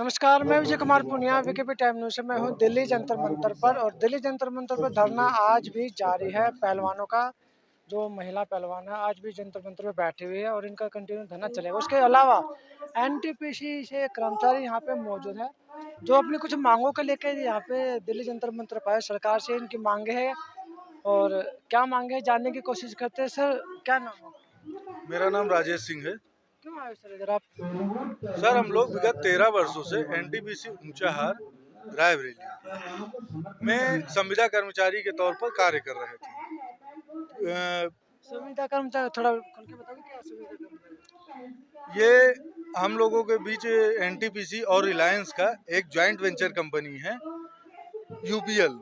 नमस्कार, मैं Vijay Kumar Poonia VKP time news से मैं हूँ दिल्ली जंतर मंतर पर। और दिल्ली जंतर मंतर पर धरना आज भी जारी है। पहलवानों का जो महिला पहलवान है आज भी जंतर मंतर पर बैठी हुई है और इनका कंटिन्यू धरना चलेगा। उसके अलावा एनटीपीसी से कर्मचारी यहाँ पे मौजूद है जो अपनी कुछ मांगों को लेकर यहाँ पे दिल्ली जंतर मंतर पर आए। सरकार से इनकी मांगे है और क्या मांगे है जानने की कोशिश करते हैं। सर, क्या नाम है? मेरा नाम राजेश सिंह है। क्यों आए सर इधर आप? सर, हम लोग विगत 13 वर्षों से एनटीपीसी ऊंचाहार रायबरेली में संविदा कर्मचारी के तौर पर कार्य कर रहे थे। संविदा कर्मचारी थोड़ा खुल के बताओगे क्या संविदा कर्मचारी? ये हम लोगों के बीच एनटीपीसी और रिलायंस का एक जॉइंट वेंचर कंपनी है यूपीएल,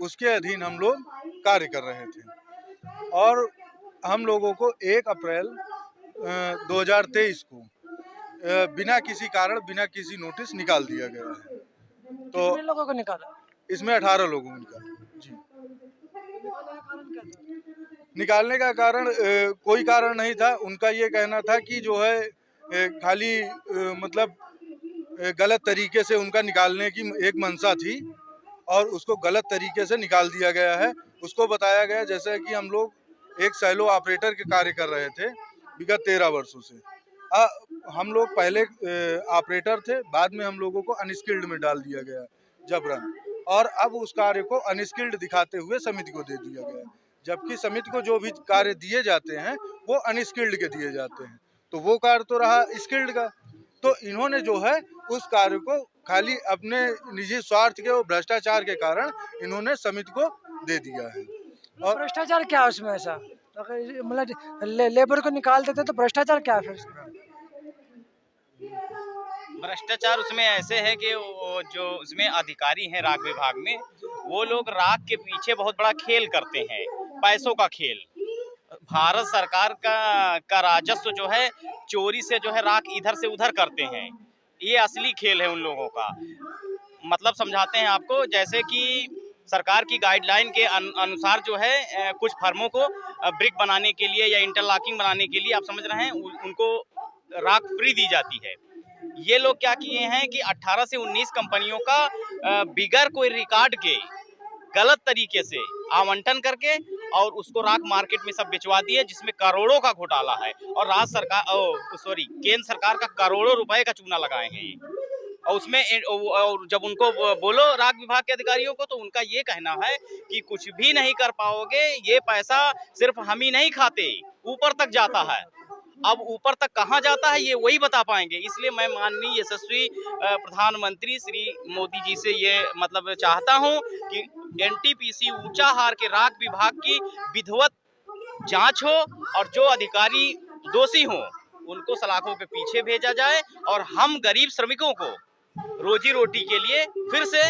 उसके अधीन हम लोग कार्य कर रहे थे और हम लोगों को 1 अप्रैल 2023 को बिना किसी कारण, बिना किसी नोटिस निकाल दिया गया है। तो कितने लोगों को निकाला? इसमें 18 लोगों को निकाला। जी, निकालने का कारण क्या था? निकालने का कारण कोई कारण नहीं था। उनका ये कहना था कि जो है खाली मतलब गलत तरीके से उनका निकालने की एक मंशा थी और उसको गलत तरीके से निकाल दिया गया है। उसको बताया गया जैसे कि हम लोग एक सैलो ऑपरेटर के कार्य कर रहे थे विगत 13 वर्षों से। हम लोग पहले ऑपरेटर थे, बाद में हम लोगों को अनस्किल्ड में डाल दिया गया जबरन, और अब उस कार्य को अनस्किल्ड दिखाते हुए समिति को दे दिया गया, जबकि समिति को जो भी कार्य दिए जाते हैं वो अनस्किल्ड के दिए जाते हैं। तो वो कार्य तो रहा स्किल्ड का। तो इन्होंने जो है उस कार्य को खाली अपने निजी स्वार्थ के और भ्रष्टाचार के कारण इन्होंने समिति को दे दिया है। और भ्रष्टाचार क्या है उसमें ऐसा? अगर मतलब लेबर को निकाल देते तो भ्रष्टाचार क्या है फिर उसमें? भ्रष्टाचार उसमें ऐसे है कि वो जो उसमें अधिकारी हैं राग विभाग में, वो लोग राग के पीछे बहुत बड़ा खेल करते हैं, पैसों का खेल। भारत सरकार का राजस्व जो है चोरी से जो है राग इधर से उधर करते हैं। ये असली खेल है उन लोगों का। मतलब समझाते हैं आपको, जैसे कि सरकार की गाइडलाइन के अनुसार जो है कुछ फर्मों को ब्रिक बनाने के लिए या इंटरलॉकिंग बनाने के लिए, आप समझ रहे हैं, उनको राख फ्री दी जाती है। ये लोग क्या किए हैं कि 18 से 19 कंपनियों का बिगर कोई रिकॉर्ड के गलत तरीके से आवंटन करके और उसको राख मार्केट में सब बिचवा दिए, जिसमें करोड़ों का घोटाला है। और राज्य सरकार केंद्र सरकार का करोड़ों रुपए का चूना लगाए हैं ये। और उसमें और जब उनको बोलो राग विभाग के अधिकारियों को, तो उनका ये कहना है कि कुछ भी नहीं कर पाओगे, ये पैसा सिर्फ हम ही नहीं खाते, ऊपर तक जाता है। अब ऊपर तक कहाँ जाता है ये वही बता पाएंगे। इसलिए मैं माननीय यशस्वी प्रधानमंत्री श्री मोदी जी से ये मतलब चाहता हूँ कि एनटीपीसी ऊंचाहार के राग विभाग की विधिवत जांच हो और जो अधिकारी दोषी हों उनको सलाखों के पीछे भेजा जाए और हम गरीब श्रमिकों को रोजी रोटी के लिए फिर से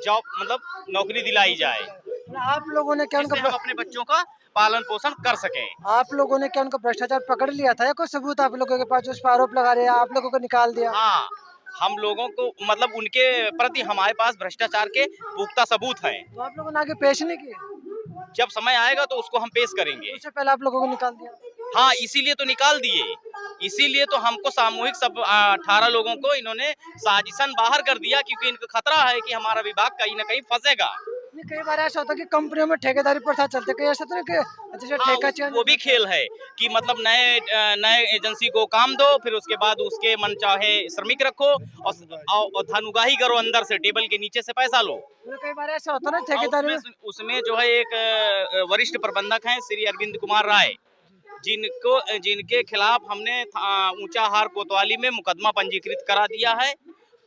जॉब मतलब नौकरी दिलाई जाए, मतलब आप लोगों ने क्या जिससे हम अपने बच्चों का पालन पोषण कर सकें। आप लोगों ने क्या उनका भ्रष्टाचार पकड़ लिया था या कोई सबूत आप लोगों के पास जो उस पर आरोप लगा रहे हैं आप लोगों को निकाल दिया? हाँ, हम लोगों को मतलब उनके प्रति हमारे पास भ्रष्टाचार के पुख्ता सबूत हैं। तो आप लोगों ने आगे पेश नहीं किए? जब समय आएगा तो उसको हम पेश करेंगे। उससे पहले आप लोगों को निकाल दिया? हाँ, इसीलिए तो निकाल दिए। इसीलिए तो हमको सामूहिक सब 18 लोगों को इन्होंने साजिशन बाहर कर दिया, क्योंकि इनको खतरा है कि हमारा विभाग कहीं ना कहीं फंसेगा। नहीं, कई बार ऐसा होता है कि कंपनियों में ठेकेदारी प्रथा चलती है, कहीं ऐसा तो नहीं कि जैसे हाँ, ठेका चेंज वो भी खेल है कि मतलब नए एजेंसी को काम दो, फिर उसके बाद उसके मन चाहे श्रमिक रखो और धनुगाही करो, अंदर से टेबल के नीचे से पैसा लो। मतलब कई बार ऐसा होता है ना और ठेकेदारी में। उसमें जो है एक वरिष्ठ प्रबंधक हैं श्री अरविंद कुमार राय, जिनके खिलाफ हमने ऊंचाहार कोतवाली में मुकदमा पंजीकृत करा दिया है।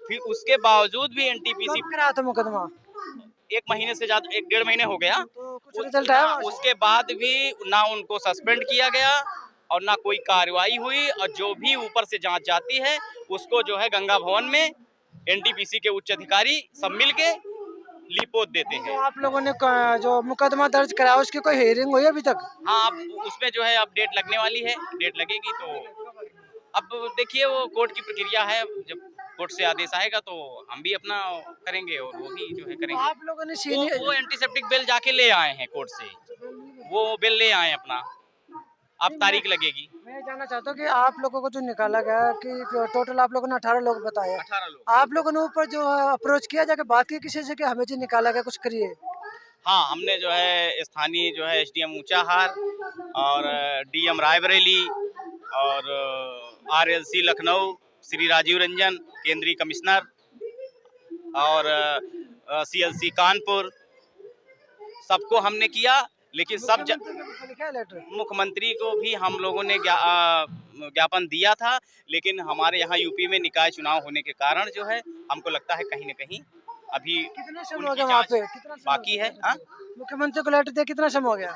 फिर उसके बावजूद भी एनटीपीसी कब करा था मुकदमा? 1 महीने से ज्यादा, 1 डेढ़ महीने हो गया। तो कुछ रिजल्ट आया वहाँ से? उसके बाद भी ना उनको सस्पेंड किया गया और ना कोई कार्रवाई हुई, और जो भी ऊपर से जांच जाती है उसको जो है गंगा भवन में एनटीपीसी के उच्च अधिकारी सब मिल के लिपोत देते तो हैं। आप लोगों ने जो मुकदमा दर्ज कराया उसकी कोई हियरिंग हुई अभी तक? हाँ, अब उसमें जो है अब डेट लगने वाली है, डेट लगेगी तो अब देखिए वो कोर्ट की प्रक्रिया है। जब कोर्ट से आदेश आएगा तो हम भी अपना करेंगे और वो भी जो है तो करेंगे। आप लोगों ने सीनियर वो एंटीसेप्टिक बिल जाके ले आए हैं कोर्ट से, वो बिल ले आए अपना। अब नहीं, तारीख लगेगी। मैं ये जानना चाहता हूँ कि आप लोगों को जो निकाला गया कि टोटल आप लोगों ने 18 लोग बताए। 18 लोग। आप लोगों ने ऊपर जो है अप्रोच किया जाके बात की किसी से कि हमें जो निकाला गया कुछ करिए? हाँ, हमने जो है स्थानीय जो है एसडीएम ऊंचाहार और डीएम रायबरेली और आरएलसी लखनऊ श्री राजीव रंजन केंद्रीय कमिश्नर और सीएलसी कानपुर सबको हमने किया, लेकिन मुख्यमंत्री को लिखा है लेटर? मुख्यमंत्री को भी हम लोगों ने ज्ञापन दिया था, लेकिन हमारे यहाँ यूपी में निकाय चुनाव होने के कारण जो है हमको लगता है कहीं न कहीं अभी कितना समय हो उनकी गया वहाँ जांच पे? कितना समय हो बाकी गया है। लेटर हाँ, दिए? मुख्यमंत्री को लेटर दिए कितना समय हो गया?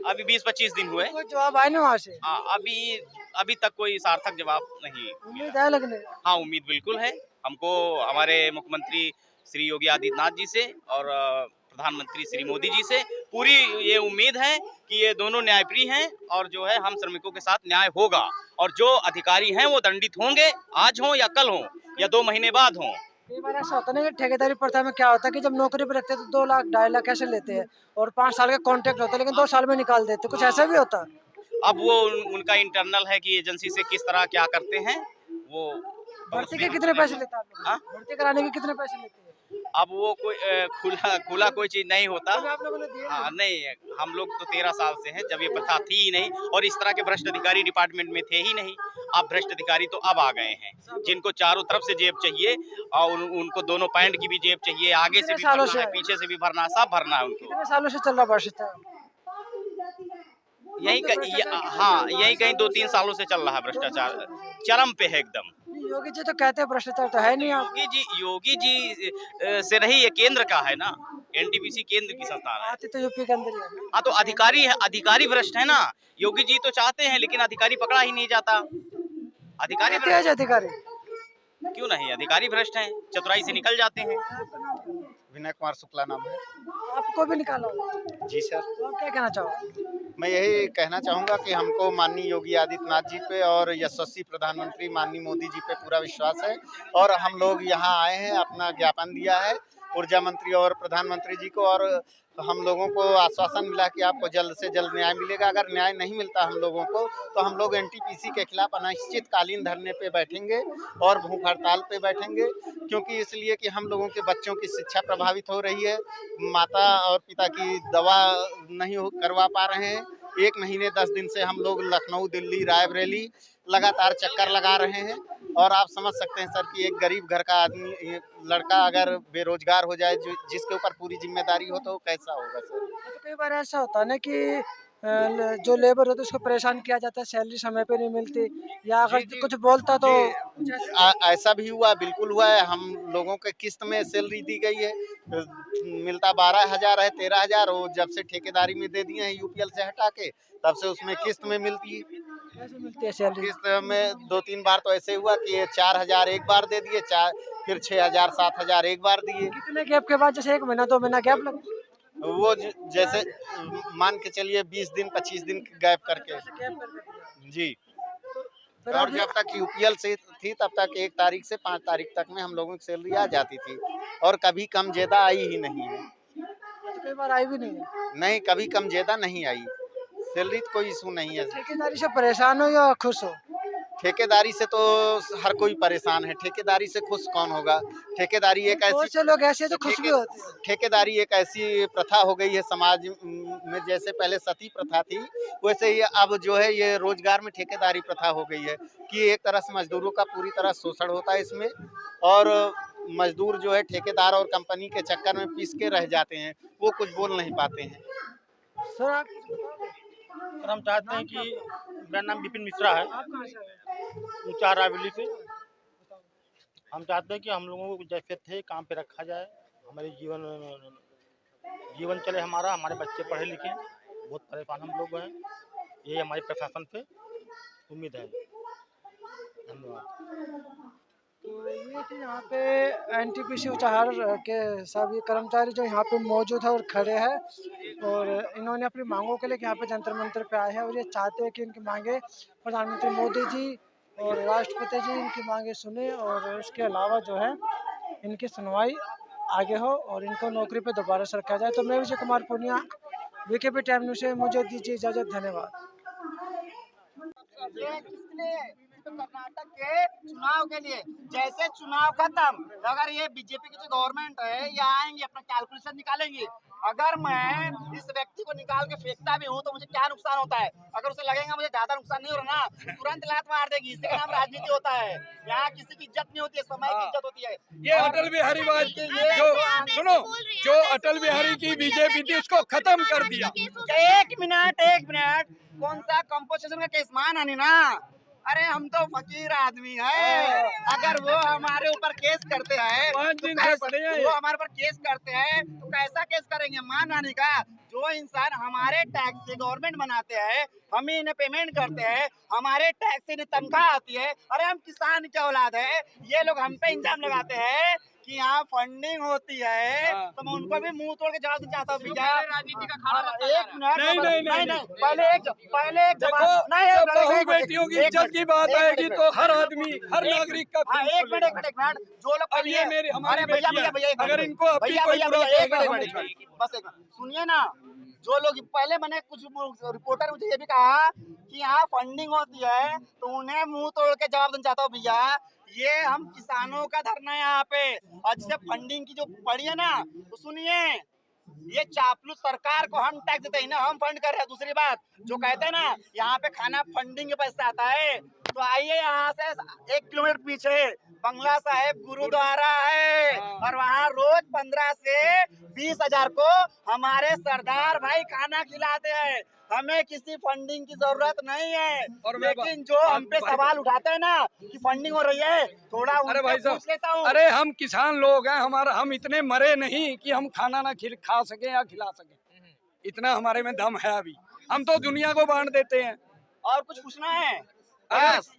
अभी 20-25 दिन हुए। कोई जवाब आया नहीं वहाँ से? अभी अभी तक कोई सार्थक जवाब नहीं उम्मीद मिला। है लगने? हाँ, उम्मीद बिल्कुल है। हमको हमारे मुख्यमंत्री श्री योगी आदित्यनाथ जी से और प्रधानमंत्री श्री मोदी जी से पूरी ये उम्मीद है कि ये दोनों न्यायप्रिय हैं और जो है हम श्रमिकों के साथ न्याय होगा और जो अधिकारी हैं वो दंडित होंगे, आज हों या कल हों या 2 महीने बाद हों। कई बार ऐसा होता है ना कि ठेकेदारी प्रथा में क्या होता है कि जब नौकरी पे रखते हैं तो 2 लाख 2.5 लाख ऐसे लेते हैं और 5 साल का कॉन्ट्रैक्ट होता है लेकिन 2 साल में निकाल देते हैं, कुछ ऐसा भी होता है? अब वो उनका इंटरनल है कि एजेंसी से किस तरह क्या करते हैं, वो भर्ती के कितने पैसे लेते हैं आप लोग? हाँ? भर्ती कराने के कितने पैसे लेते हैं? अब वो कोई खुला खुला कोई चीज नहीं होता। कभी आप लोगों ने दिए हाँ, नहीं? नहीं, हम लोग तो 13 साल से हैं, जब ये प्रथा थी ही नहीं और इस तरह के भ्रष्ट अधिकारी डिपार्टमेंट में थे ही नहीं। अब भ्रष्ट अधिकारी तो अब आ गए हैं, जिनको चारों तरफ से जेब चाहिए और उनको दोनों पैंट की भी जेब चाहिए, आगे से कितने भी सालों भरना से है, है? पीछे से भी भरना है, सब भरना है उनको। कितने सालों से चल रहा भ्रष्टाचार? यही तो भ्रष्टाचार कितने हाँ, साल- यही कहीं 2-3 से- सालों से चल रहा है भ्रष्टाचार, चरम पे है एकदम। नहीं, योगी जी तो कहते हैं भ्रष्टाचार तो है नहीं आप। योगी जी से रही ये केंद्र का है ना, एनटीपीसी केंद्र की संस्थान है। आते तो यूपी के अंदर ही है ना। हाँ, तो अधिकारी है, अधिकारी भ्रष्ट है ना। योगी जी तो चाहते हैं लेकिन अधिकारी पकड़ा ही नहीं जाता। अधिकारी कितने तेज भ्रष्ट अधिकारी? क्यों नहीं, अधिकारी भ्रष्ट हैं, चतुराई से निकल जाते हैं। आपका नाम क्या है? विनय कुमार शुक्ला नाम है। आपको भी निकाला होगा। जी सर, तो आप क्या कहना चाहोगे? मैं यही कहना चाहूँगा कि हमको माननीय योगी आदित्यनाथ जी पे और यशस्वी प्रधानमंत्री माननीय मोदी जी पे पूरा विश्वास है और हम लोग यहाँ आए हैं, अपना ज्ञापन दिया है ऊर्जा मंत्री और प्रधानमंत्री जी को और हम लोगों को आश्वासन मिला कि आपको जल्द से जल्द न्याय मिलेगा। अगर न्याय नहीं मिलता हम लोगों को तो हम लोग एनटीपीसी के खिलाफ अनिश्चितकालीन धरने पे बैठेंगे और भूख हड़ताल पे बैठेंगे, क्योंकि इसलिए कि हम लोगों के बच्चों की शिक्षा प्रभावित हो रही है, माता और पिता की दवा नहीं करवा पा रहे हैं। 1 महीने 10 दिन से हम लोग लखनऊ, दिल्ली, रायबरेली लगातार चक्कर लगा रहे हैं और आप समझ सकते हैं सर कि एक गरीब घर का आदमी लड़का अगर बेरोजगार हो जाए, जिसके ऊपर पूरी जिम्मेदारी हो, तो कैसा होगा सर? तो कई बार ऐसा होता है ना कि जो लेबर होता है उसको परेशान किया जाता है, सैलरी समय पे नहीं मिलती या अगर जी, जी। कुछ बोलता तो ऐसा भी हुआ, बिल्कुल हुआ है। हम लोगों के किस्त में सैलरी दी गई है, मिलता 12,000 है, 13,000 वो जब से ठेकेदारी में दे दिए हैं यूपीएल से हटा के, तब से उसमें किस्त में मिलती है। कैसे मिलती है सैलरी? किस्त में 2-3 बार तो ऐसे हुआ कि ये 4,000 एक बार दे दिए, फिर 6,000 7,000 एक बार दिए। कितने गैप के बाद जैसे 1 महीना 2 महीना गैप लग वो जैसे मान के चलिए 20 दिन 25 दिन गैप करके। गैप कर देती है। जी। फिर और अभी जब तक यूपीएल से थी तब तक 1 तारीख से 5 तारीख तक में हम लोगों की सैलरी आ जाती थी और कभी कम ज्यादा आई ही नहीं है। तो कई बार आई भी नहीं है। नहीं, कभी कम ज्यादा नहीं आई। सैलरी तो कोई इशू नहीं है। ठेकेदारी से परेशान हो या खुश हो? ठेकेदारी से तो हर कोई परेशान है, ठेकेदारी से खुश कौन होगा? ठेकेदारी एक बहुत ऐसी से लोग ऐसे हैं जो खुश भी होते हैं। ठेकेदारी एक ऐसी प्रथा हो गई है समाज में, जैसे पहले सती प्रथा थी, वैसे ही अब जो है ये रोजगार में ठेकेदारी प्रथा हो गई है कि एक तरह से मजदूरों का पूरी तरह शोषण होता है इसमें और मजदूर जो है ठेकेदार और कंपनी के चक्कर में पिस के रह जाते हैं, वो कुछ बोल नहीं पाते हैं। सर आप कुछ बताओगे? सर हम चाहते हैं कि मेरा नाम विपिन मिश्रा है, आप कहाँ से आए? ऊंचा रायबरेली से। हम चाहते हैं कि हम लोगों को जैसे थे काम पे रखा जाए, हमारे जीवन चले, हमारे बच्चे पढ़े लिखे, बहुत परेशान हम लोग हैं, ये हमारे प्रशासन से उम्मीद है। धन्यवाद। तो ये थे यहाँ पे एनटीपीसी ऊंचाहार के सभी कर्मचारी जो यहाँ पे मौजूद है और खड़े हैं और इन्होंने अपनी मांगों के लिए यहाँ पे जंतर मंतर पे आए हैं और ये चाहते हैं कि इनकी मांगे प्रधानमंत्री मोदी जी और राष्ट्रपति जी इनकी मांगे सुने और इसके अलावा जो है इनकी सुनवाई आगे हो और इनको नौकरी पे दोबारा से रखा जाए। तो मैं Vijay Kumar Poonia VKP time news से मुझे दीजिए इजाज़त। धन्यवाद। ये किसने तो कर्नाटक के चुनाव के लिए, जैसे चुनाव खत्म, अगर ये बीजेपी की जो गवर्नमेंट है ये आएंगे अपना कैलकुलेशन निकालेंगे। अगर मैं इस व्यक्ति को निकाल के फेंकता भी हूँ तो मुझे क्या नुकसान होता है? अगर उसे लगेगा मुझे ज्यादा नुकसान नहीं हो रहा ना, तो तुरंत लात मार देगी। इसके नाम राजनीति होता है। यहाँ किसी की इज्जत नहीं होती है, समय की इज्जत होती है। ये अटल बिहारी वाजपेयी जो जो अटल बिहारी की बीजेपी थी उसको खत्म कर दिया। एक मिनट कौन सा कंपोजिशन का केस मानानी ना? अरे हम तो फकीर आदमी है। अगर वो हमारे ऊपर केस करते हैं वो हमारे ऊपर केस करते हैं तो कैसा केस करेंगे? मानानी का? जो इंसान हमारे टैक्स से गवर्नमेंट बनाते हैं, हम ही इन्हें पेमेंट करते हैं, हमारे टैक्स से इन्हें तनख्वाह आती है। अरे हम किसान की औलाद है। ये लोग हम पे इल्जाम लगाते हैं कि यहाँ फंडिंग होती है, तो मैं उनको भी मुंह तोड़ के जवाब देना चाहता हूँ। राजनीति का खाना एक मिनट नहीं, पहले एक जवाब नहीं, बेटियों की इज्जत की बात आएगी तो हर आदमी, हर नागरिक का। एक मिनट जो लोग अब ये मेरी हमारी भैया अगर इनको अभी कोई बुरा कहेगा, बस एक सुनिए ना। जो लोग पहले मैंने कुछ रिपोर्टर मुझे ये भी कहा कि यहाँ फंडिंग होती है, तो उन्हें मुंह तोड़ के जवाब देना चाहता हूँ। भैया ये हम किसानों का धरना है यहाँ पे, और जिसे फंडिंग की जो पड़ी है ना, तो सुनिए, ये चापलूस सरकार को हम टैक्स देते हैं ना, हम फंड कर रहे हैं। दूसरी बात जो कहते हैं ना यहाँ पे खाना फंडिंग के पैसे आता है, तो आइए यहाँ से 1 किलोमीटर पीछे बंगला साहिब गुरुद्वारा है, और वहाँ रोज 15 से 20 हजार को हमारे सरदार भाई खाना खिलाते हैं। हमें किसी फंडिंग की जरूरत नहीं है। लेकिन जो हम पे सवाल उठाते हैं ना कि फंडिंग हो रही है, थोड़ा अरे भाई पूछ लेता हूँ। अरे हम किसान लोग हैं, हम इतने मरे नहीं कि हम खाना ना खा सके या खिला सके। इतना हमारे में दम है अभी, हम तो दुनिया को बांट देते हैं। और कुछ पूछना है? बस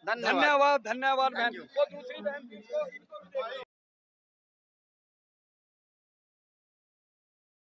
धन्यवाद। धन्यवाद बहन। वो दूसरी बहन